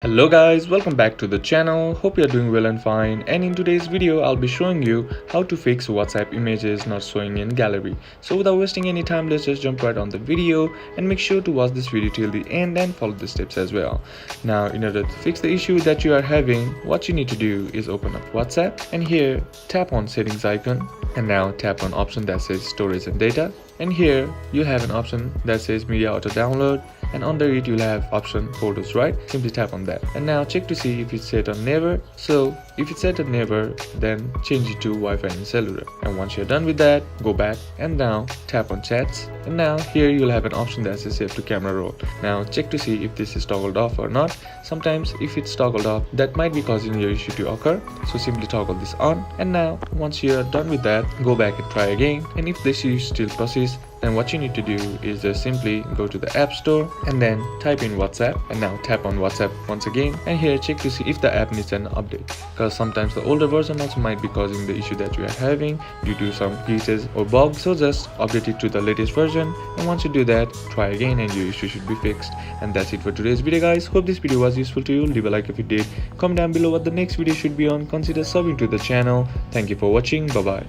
Hello guys, welcome back to the channel. Hope you're doing well and fine, and in today's video I'll be showing you how to fix WhatsApp images not showing in gallery. So without wasting any time, let's just jump right on the video and make sure to watch this video till the end and follow the steps as well. Now in order to fix the issue that you are having, what you need to do is open up WhatsApp and here tap on settings icon and now tap on option that says storage and data, and here you have an option that says media auto download, and under it you'll have option photos, right? Simply tap on that and now check to see if it's set on never. So if it's set on never, then change it to Wi-Fi and cellular, and once you're done with that, go back and now tap on chats, and now here you'll have an option that says save to camera roll. Now check to see if this is toggled off or not. Sometimes if it's toggled off, that might be causing your issue to occur, so simply toggle this on, and now once you're done with that, go back and try again, and if the issue still persists, then what you need to do is just simply go to the App Store and then type in WhatsApp and now tap on WhatsApp once again, and here check to see if the app needs an update, because sometimes the older version also might be causing the issue that you are having due to some glitches or bugs. So just update it to the latest version, and once you do that, try again and your issue should be fixed. And that's it for today's video guys. Hope this video was useful to you. Leave a like if it did, comment down below what the next video should be on, consider subbing to the channel. Thank you for watching. Bye bye.